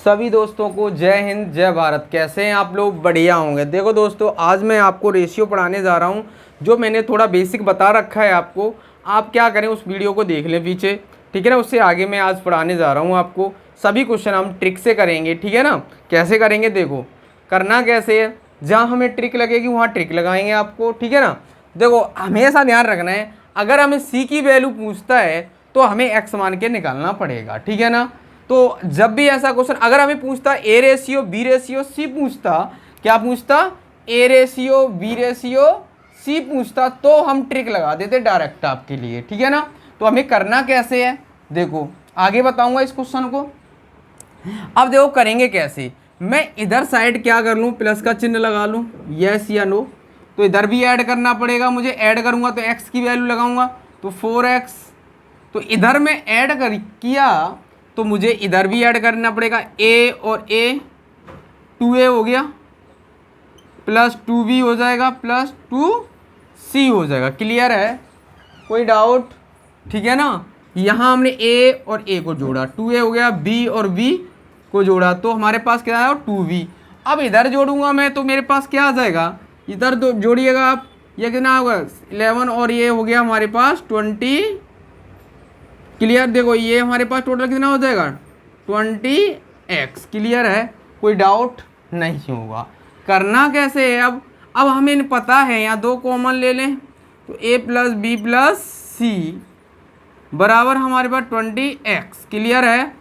सभी दोस्तों को जय हिंद जय भारत। कैसे हैं आप लोग? बढ़िया होंगे। देखो दोस्तों, आज मैं आपको रेशियो पढ़ाने जा रहा हूं, जो मैंने थोड़ा बेसिक बता रखा है आपको। आप क्या करें, उस वीडियो को देख लें पीछे, ठीक है ना। उससे आगे मैं आज पढ़ाने जा रहा हूं आपको। सभी क्वेश्चन हम ट्रिक से करेंगे, ठीक है ना। कैसे करेंगे देखो, करना कैसे है, जहाँ हमें ट्रिक लगेगी वहाँ ट्रिक लगाएंगे आपको, ठीक है ना। देखो हमेशा ध्यान रखना है, अगर हमें सी की वैल्यू पूछता है तो हमें एक्स मान के निकालना पड़ेगा, ठीक है ना। तो जब भी ऐसा क्वेश्चन अगर हमें पूछता A ratio B ratio C पूछता, क्या पूछता, A ratio B ratio C पूछता, तो हम ट्रिक लगा देते डायरेक्ट आपके लिए, ठीक है ना। तो हमें करना कैसे है देखो, आगे बताऊंगा इस क्वेश्चन को। अब देखो करेंगे कैसे, मैं इधर साइड क्या कर लूँ, प्लस का चिन्ह लगा लूँ, यस या नो। तो इधर भी ऐड करना पड़ेगा मुझे, ऐड करूँगा तो एक्स की वैल्यू लगाऊंगा तो 4x। तो इधर में ऐड कर किया तो मुझे इधर भी ऐड करना पड़ेगा, a और a 2a हो गया, प्लस 2b हो जाएगा, प्लस 2c हो जाएगा। क्लियर है, कोई डाउट? ठीक है ना। यहाँ हमने a और a को जोड़ा, 2a हो गया, b और b को जोड़ा तो हमारे पास क्या आया, 2b। अब इधर जोड़ूंगा मैं तो मेरे पास क्या आ जाएगा, इधर जोड़िएगा आप, ये कितना होगा 11 और ये हो गया हमारे पास 20। क्लियर, देखो ये हमारे पास टोटल कितना हो जाएगा 20x। क्लियर है, कोई डाउट नहीं होगा। करना कैसे है, अब हमें पता है, यहाँ दो कॉमन ले लें तो a प्लस बी प्लस सी बराबर हमारे पास 20x। क्लियर है,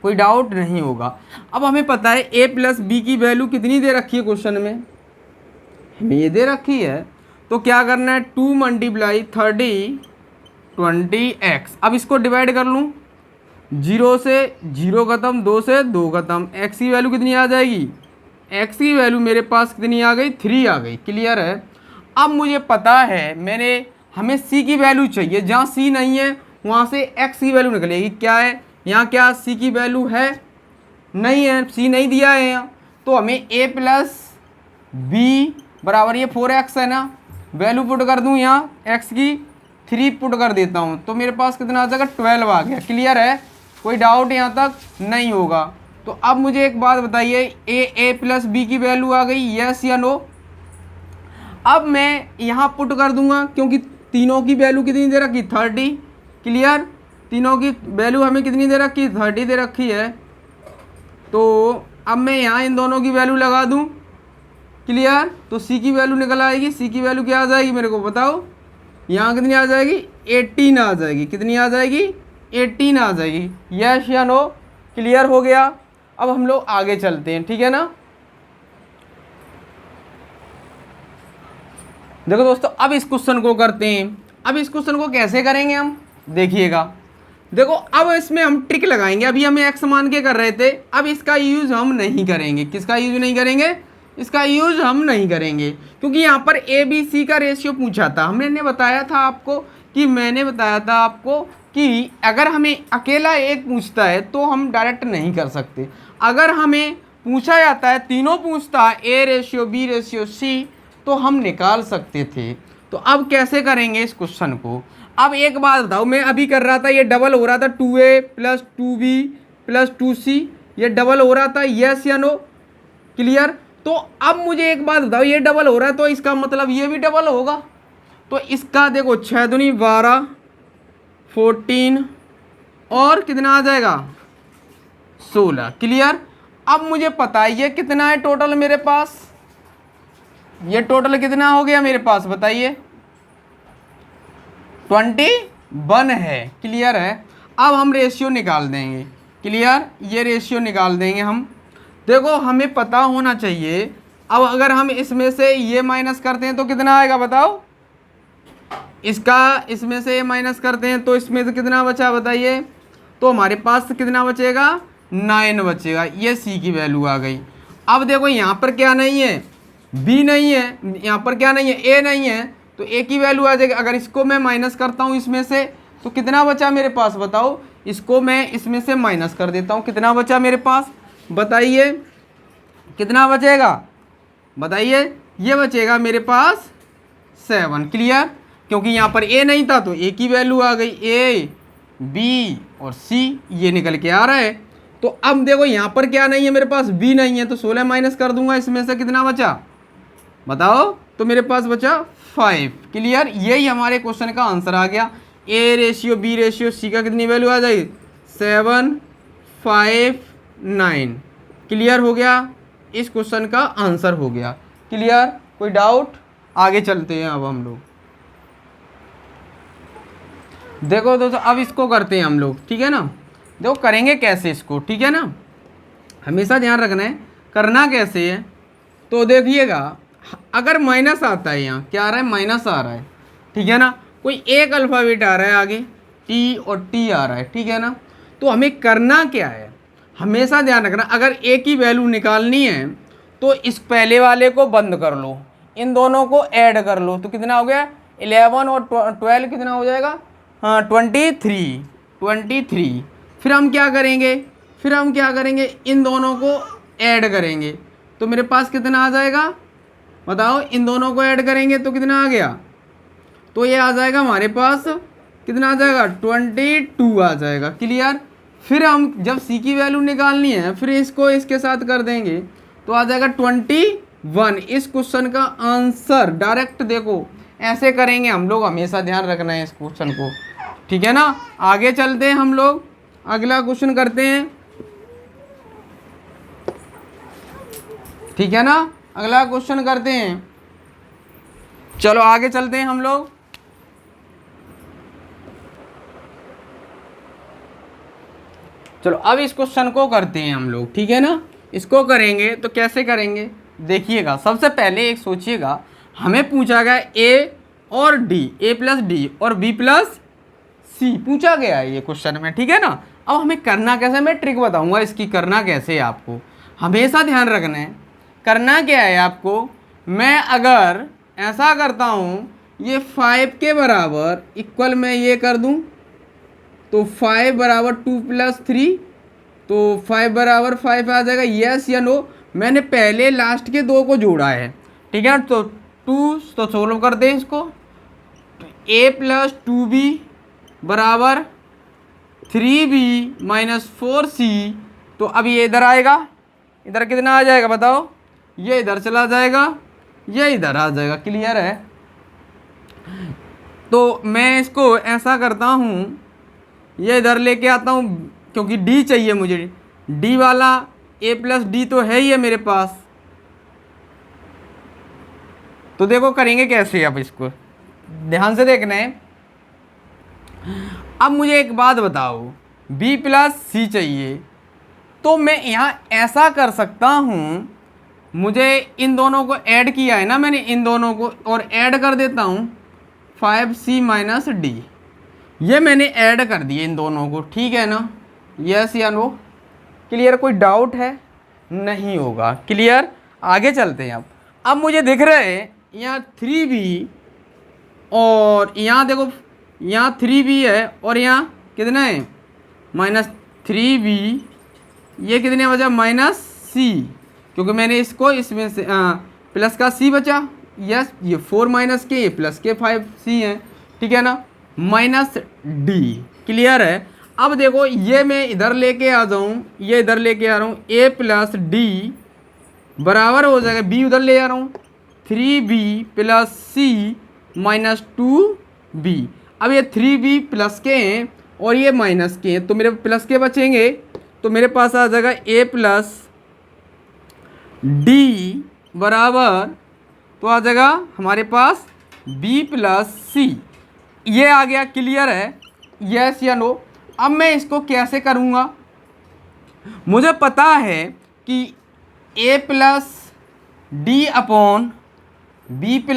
कोई डाउट नहीं होगा। अब हमें पता है a प्लस बी की वैल्यू कितनी दे रखी है क्वेश्चन में, हमें ये दे रखी है। तो क्या करना है, 2 मल्टीप्लाई 30 20x। अब इसको डिवाइड कर लूँ, 0 से 0 खत्म, 2 से 2 खत्म, x की वैल्यू कितनी आ जाएगी, x की वैल्यू मेरे पास कितनी आ गई, 3 आ गई। क्लियर है। अब मुझे पता है हमें c की वैल्यू चाहिए, जहाँ c नहीं है वहाँ से x की वैल्यू निकलेगी। क्या है यहाँ, क्या c की वैल्यू है, नहीं है, c नहीं दिया है यहाँ। तो हमें a प्लस बी बराबर ये 4x है ना, वैल्यू पुट कर दूँ यहाँ x की, 3 पुट कर देता हूँ तो मेरे पास कितना आ जाएगा, 12 आ गया। क्लियर है, कोई डाउट यहाँ तक नहीं होगा। तो अब मुझे एक बात बताइए, a प्लस बी की वैल्यू आ गई, यस या नो। अब मैं यहाँ पुट कर दूंगा, क्योंकि तीनों की वैल्यू कितनी दे रखी, 30। क्लियर, तीनों की वैल्यू हमें कितनी दे रखी, 30 दे रखी है। तो अब मैं यहाँ इन दोनों की वैल्यू लगा दूँ। क्लियर, तो c की वैल्यू निकल आएगी, c की वैल्यू क्या आ जाएगी मेरे को बताओ, यहाँ कितनी आ जाएगी, 18 आ जाएगी। कितनी आ जाएगी, 18 आ जाएगी। यस या नो, क्लियर हो गया। अब हम लोग आगे चलते हैं, ठीक है ना। देखो दोस्तों, अब इस क्वेश्चन को करते हैं। अब इस क्वेश्चन को कैसे करेंगे हम, देखिएगा। देखो अब इसमें हम ट्रिक लगाएंगे, अभी हमें एक्स मान के कर रहे थे, अब इसका यूज हम नहीं करेंगे। किसका यूज नहीं करेंगे, इसका यूज हम नहीं करेंगे, क्योंकि यहाँ पर ए बी सी का रेशियो पूछा था। मैंने बताया था आपको कि अगर हमें अकेला एक पूछता है तो हम डायरेक्ट नहीं कर सकते। अगर हमें पूछा जाता है, तीनों पूछता है, A ratio B ratio C, तो हम निकाल सकते थे। तो अब कैसे करेंगे इस क्वेश्चन को। अब एक बात बताओ, मैं अभी कर रहा था, ये डबल हो रहा था, 2a plus 2b plus 2c, ये डबल हो रहा था, यस या नो। क्लियर, तो अब मुझे एक बात बताओ, ये डबल हो रहा है तो इसका मतलब ये भी डबल होगा। तो इसका देखो 6 दूनी 12 14 और कितना आ जाएगा 16। क्लियर, अब मुझे पता है ये कितना है टोटल मेरे पास, ये टोटल कितना हो गया मेरे पास बताइए, 21 है। क्लियर है, अब हम रेशियो निकाल देंगे। क्लियर, ये रेशियो निकाल देंगे हम। देखो हमें पता होना चाहिए, अब अगर हम इसमें से ये माइनस करते हैं तो कितना आएगा बताओ, इसमें से ये माइनस करते हैं तो इसमें से कितना बचा बताइए, तो हमारे पास कितना बचेगा, 9 बचेगा। ये सी की वैल्यू आ गई। अब देखो यहाँ पर क्या नहीं है, बी नहीं है, यहाँ पर क्या नहीं है, ए नहीं है, तो ए की वैल्यू आ जाएगी। अगर इसको मैं माइनस करता हूँ इसमें से तो कितना बचा मेरे पास बताओ, इसको मैं इसमें से माइनस कर देता हूँ, कितना बचा मेरे पास बताइए, कितना बचेगा बताइए, ये बचेगा मेरे पास 7। क्लियर, क्योंकि यहाँ पर ए नहीं था तो ए की वैल्यू आ गई, ए बी और सी ये निकल के आ रहा है। तो अब देखो यहाँ पर क्या नहीं है, मेरे पास b नहीं है, तो 16 माइनस कर दूंगा, इसमें से कितना बचा बताओ, तो मेरे पास बचा 5। क्लियर, यही हमारे क्वेश्चन का आंसर आ गया। a ratio b ratio c का कितनी वैल्यू आ जाएगी, 7, 5, 9। क्लियर हो गया, इस क्वेश्चन का आंसर हो गया। क्लियर, कोई डाउट, आगे चलते हैं अब हम लोग। देखो दोस्तों अब इसको करते हैं हम लोग, ठीक है ना। देखो करेंगे कैसे इसको, ठीक है ना, हमेशा ध्यान रखना है करना कैसे है। तो देखिएगा, अगर माइनस आता है, यहाँ क्या आ रहा है, माइनस आ रहा है, ठीक है ना, कोई एक अल्फ़ाबेट आ रहा है आगे, टी और टी आ रहा है, ठीक है ना, तो हमें करना क्या है, हमेशा ध्यान रखना, अगर ए की वैल्यू निकालनी है तो इस पहले वाले को बंद कर लो, इन दोनों को ऐड कर लो, तो कितना हो गया 11 और 12 कितना हो जाएगा, हाँ 23। फिर हम क्या करेंगे, इन दोनों को ऐड करेंगे, तो मेरे पास कितना आ जाएगा बताओ, इन दोनों को ऐड करेंगे तो कितना आ गया, तो ये आ जाएगा हमारे पास कितना आ जाएगा 22 आ जाएगा। क्लियर, फिर हम जब c की वैल्यू निकालनी है फिर इसको इसके साथ कर देंगे तो आ जाएगा 21। इस क्वेश्चन का आंसर डायरेक्ट देखो ऐसे करेंगे हम लोग, हमेशा ध्यान रखना है इस क्वेश्चन को, ठीक है ना। आगे चलते हैं हम लोग, अगला क्वेश्चन करते हैं, ठीक है ना, अगला क्वेश्चन करते हैं। चलो आगे चलते हैं हम लोग। चलो अब इस क्वेश्चन को करते हैं हम लोग, ठीक है ना। इसको करेंगे तो कैसे करेंगे, देखिएगा, सबसे पहले एक सोचिएगा, हमें पूछा गया a और d, a+d और b+c पूछा गया है ये क्वेश्चन में, ठीक है ना। अब हमें करना कैसे, मैं ट्रिक बताऊंगा इसकी, करना कैसे है आपको हमेशा ध्यान रखना है। करना क्या है आपको, मैं अगर ऐसा करता हूँ, ये 5 के बराबर इक्वल मैं ये कर दूँ, तो 5 बराबर 2 + 3, तो 5 बराबर 5 आ जाएगा, यस या नो। मैंने पहले लास्ट के दो को जोड़ा है, ठीक है, तो 2 तो सोल्व करते हैं इसको, a + 2b बराबर 3b - 4c, तो अब ये इधर आएगा, इधर कितना आ जाएगा बताओ, ये इधर चला जाएगा, ये इधर आ जाएगा। क्लियर है, तो मैं इसको ऐसा करता हूँ, ये इधर लेके आता हूँ, क्योंकि d चाहिए मुझे, d वाला a+d तो है ही है मेरे पास। तो देखो करेंगे कैसे, अब इसको ध्यान से देखना है। अब मुझे एक बात बताओ, b+c चाहिए, तो मैं यहाँ ऐसा कर सकता हूँ, मुझे इन दोनों को ऐड किया है ना मैंने, इन दोनों को और ऐड कर देता हूँ 5c - d, ये मैंने ऐड कर दिए इन दोनों को, ठीक है ना, यस या नो। क्लियर, कोई डाउट है, नहीं होगा। क्लियर, आगे चलते हैं। अब मुझे दिख रहा है यहाँ 3b और यहाँ देखो, यहाँ 3b है और यहाँ कितना है -3b, ये कितने बचा -c, क्योंकि मैंने इसको इसमें से प्लस का c बचा, यस, ये 4 माइनस के, ये प्लस के 5c है, ठीक है ना, -d। क्लियर है। अब देखो ये मैं इधर लेके आ जाऊँ, ये इधर लेके आ रहा हूँ, a + d बराबर हो जाएगा, b उधर ले आ रहा हूँ, 3b + c - 2b। अब ये 3b प्लस के हैं और ये माइनस के हैं, तो मेरे प्लस के बचेंगे, तो मेरे पास आ जाएगा a + d बराबर, तो आ जाएगा हमारे पास b + c, ये आ गया। क्लियर है, यस या नो। अब मैं इसको कैसे करूँगा, मुझे पता है कि a + d / b +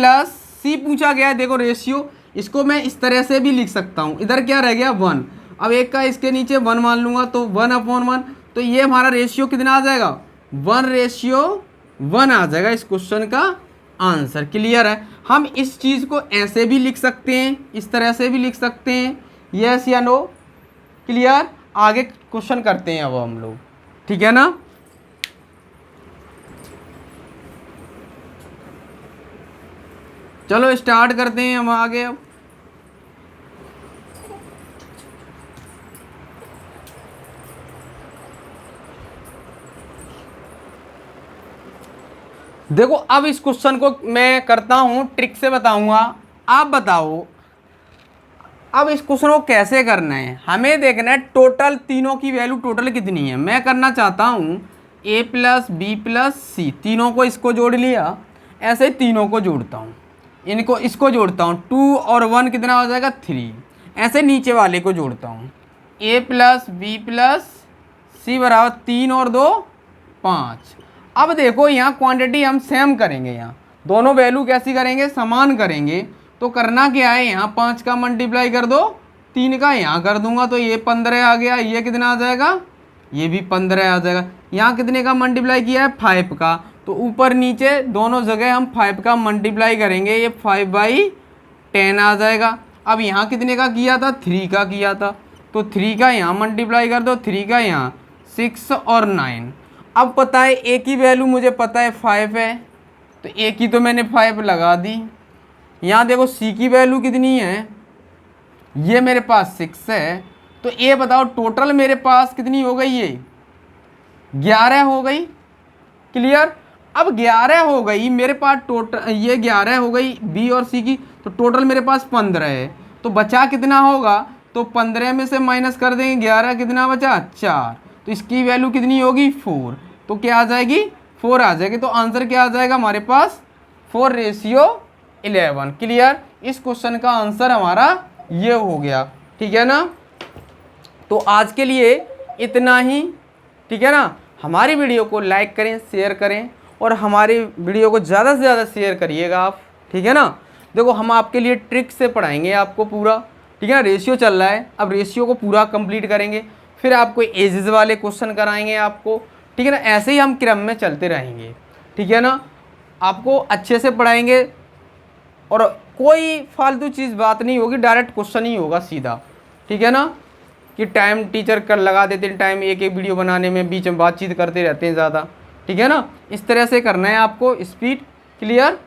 c पूछा गया है, देखो रेशियो, इसको मैं इस तरह से भी लिख सकता हूँ, इधर क्या रह गया 1, अब एक का इसके नीचे 1 मान लूँगा, तो 1/1, तो ये हमारा रेशियो कितना आ जाएगा 1:1 आ जाएगा इस क्वेश्चन का आंसर। क्लियर है, हम इस चीज़ को ऐसे भी लिख सकते हैं, इस तरह से भी लिख सकते हैं, यस या नो। क्लियर, आगे क्वेश्चन करते हैं अब हम लोग, ठीक है ना। चलो स्टार्ट करते हैं हम आगे। अब देखो अब इस क्वेश्चन को मैं करता हूँ, ट्रिक से बताऊंगा। आप बताओ अब इस क्वेश्चन को कैसे करना है। हमें देखना है टोटल तीनों की वैल्यू टोटल कितनी है। मैं करना चाहता हूँ a प्लस बी प्लस सी, तीनों को इसको जोड़ लिया, ऐसे ही तीनों को जोड़ता हूँ, इनको इसको जोड़ता हूँ, 2 और 1 कितना हो जाएगा 3। ऐसे नीचे वाले को जोड़ता हूँ, a प्लस बी प्लस सी बराबर 3 और 2 5। अब देखो यहाँ क्वांटिटी हम सेम करेंगे, यहाँ दोनों वैल्यू कैसी करेंगे, समान करेंगे। तो करना क्या है, यहाँ 5 का मल्टीप्लाई कर दो, 3 का यहाँ कर दूंगा, तो ये 15 आ गया। ये कितना आ जाएगा, ये भी 15 आ जाएगा। यहाँ कितने का मल्टीप्लाई किया है, 5 का, तो ऊपर नीचे दोनों जगह हम 5 का मल्टीप्लाई करेंगे, ये 5/10 आ जाएगा। अब यहाँ कितने का किया था, 3 का किया था, तो 3 का यहाँ मल्टीप्लाई कर दो, 3 का यहाँ 6 और 9। अब पता है ए की वैल्यू मुझे पता है 5 है, तो ए की तो मैंने 5 लगा दी। यहाँ देखो सी की वैल्यू कितनी है, ये मेरे पास 6 है, तो ये बताओ टोटल मेरे पास कितनी हो गई, ये 11 हो गई। क्लियर। अब 11 हो गई मेरे पास टोटल, ये 11 हो गई बी और सी की, तो टोटल मेरे पास 15 है। तो बचा कितना होगा, तो 15 में से माइनस कर देंगे 11, कितना बचा 4, तो इसकी वैल्यू कितनी होगी 4, तो क्या आ जाएगी 4 आ जाएगी। तो आंसर क्या आ जाएगा हमारे पास 4:11। क्लियर। इस क्वेश्चन का आंसर हमारा ये हो गया, ठीक है ना। तो आज के लिए इतना ही, ठीक है ना। हमारी वीडियो को लाइक करें, शेयर करें, और हमारी वीडियो को ज़्यादा से ज़्यादा शेयर करिएगा आप, ठीक है ना। देखो हम आपके लिए ट्रिक से पढ़ाएंगे आपको पूरा, ठीक है ना। रेशियो चल रहा है, अब रेशियो को पूरा कंप्लीट करेंगे, फिर आपको एजेस वाले क्वेश्चन कराएंगे आपको, ठीक है ना। ऐसे ही हम क्रम में चलते रहेंगे, ठीक है ना। आपको अच्छे से पढ़ाएंगे और कोई फालतू चीज़ बात नहीं होगी, डायरेक्ट क्वेश्चन ही होगा सीधा, ठीक है ना। कि टाइम टीचर कर लगा देते हैं, टाइम एक एक वीडियो बनाने में, बीच में बातचीत करते रहते हैं ज़्यादा, ठीक है ना। इस तरह से करना है आपको, स्पीड। क्लियर।